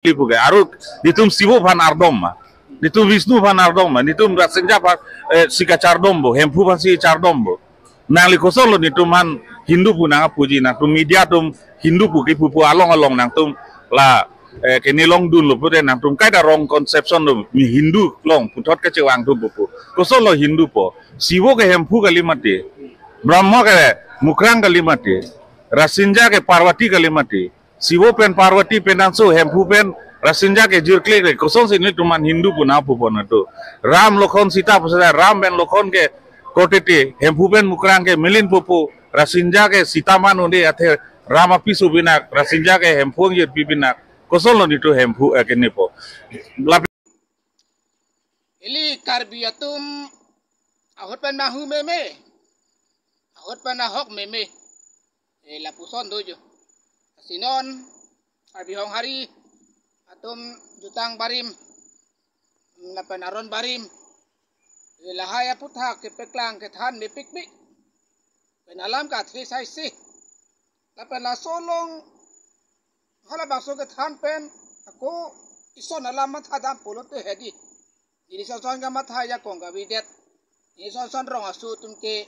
Lipuke aru ditum sibo van ardom ditum Wisnu van ardom ditum rasenja van sika chardombo hempu van si chardombo nang likosolo ditum han Hindu punang puji nang tum media tum Hindu puki pupu along nang tum la kini long dun lo pute nang tum kai da wrong conception lo mi Hindu long putot kecewang tum pupu kosolo Hindu po sibo ke hempu kalimati Brahma ke mukrang kalimati rasinja ke Parwati kalimati Siwo pen Parwati penanso hempu pen rasinja ke jirkle ke kosong sini tuman Hindu pun apa pun itu Ram Lokhon Sita pasal Ram ben Lokhon ke kotete hempu pen mukrang ke milin pupu rasinja ke Sita man unde ate Ram api subinak rasinja ke hempu ngir pipinak kosong lo itu hempu kene po Ili karbiatum ahot pen mahu meme ahot pen ahok meme la puson dojo Sinon, arbihong hari, atum jutang barim, napenaron barim, lahaya puthak ke peklang ke than me pikmi, penalam ka thi sai si, napena solong, hala bangso ke than pen, aku ison alam mathadam pulot te hedi, ini son ka mathaya kong ka bidet, ini son rong asu tumke,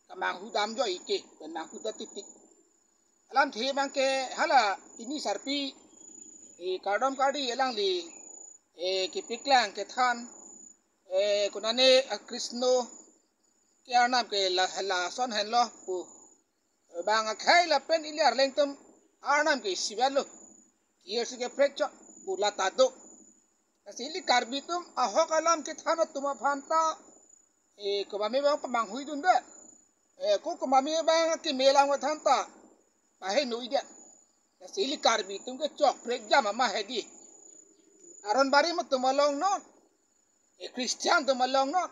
kamang hudam jo ike, penang hudat titik. Alam thi bangke hala ini sarpi kardom kadi elang li ki piklang ke than kunane Krishno ke anam ke la son hen lo pu bang khai la pen iliar lengtum anam ke sibalo kier ke prekcho bula tado asili karbitum ahok alam ke than tuma phanta ko mami bang pamang hui dun da ko mami bang ke melang wa thanta Pahe nui dia, nasili karbi tum ke cok prek jam ama hedi. Aron bari mat tumalong non, Christian tumalong non.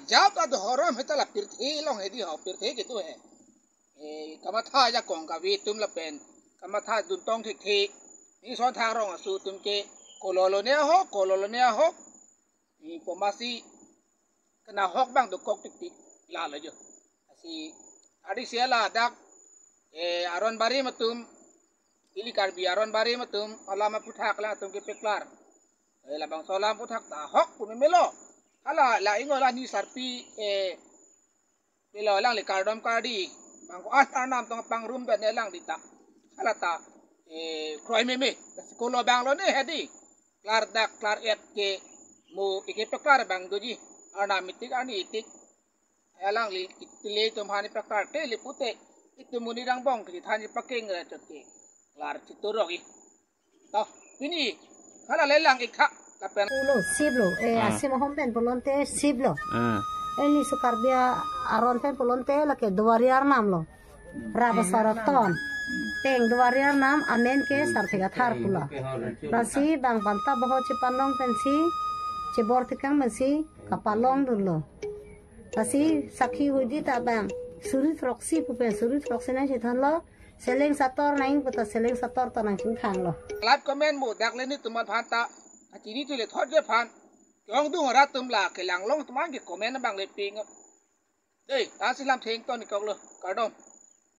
Jab ad horam hetala pirthi long hedi ho pirthi gitu he. Kamatha ja kong kavi tum la pen, kamatha dun tong thik thi. Ni son thang rong asu tum ke kololo ne ho. Ni pomasi kena hok bang do kok tik tik la la jo. Asi adi siala dak aron bari matum ili karbi aron bari matum alama puthak la tum ke peklar labang solam puthak ta hok pun melo ala la ingola ni sarpi melo lang le kardom kadi bang ko anam tong pang room ben lang dita ala ta kroi meme skolo bang lo ne hedi klar dak klar et ke mo ike peklar bang doji ana mitik ani itik alang li itile tum hani peklar te li pute itu muni rang bong ki thani paking ra chotte klar chitorogi to ini khala lelang ikha kapen lo siblo asimo homben polonte siblo ini sukarbia aron pen polonte la ke dwariar namlo raba saraton peng dwariar nam amen ke sarthega thar pula rasi bang banta boho chipanong pensi chibor tikang mensi kapalong dullo rasi sakhi hudi ta bang Suri proxy pupen suri proxy na sitan lo seleng sator naing puta seleng sator to nang thang lo lat comment mu dak leni tuman phanta achini tu le thot je phan yong du ra tum la ke lang long tuman ke comment bang le ping dei ta silam theng to ni kok lo kardom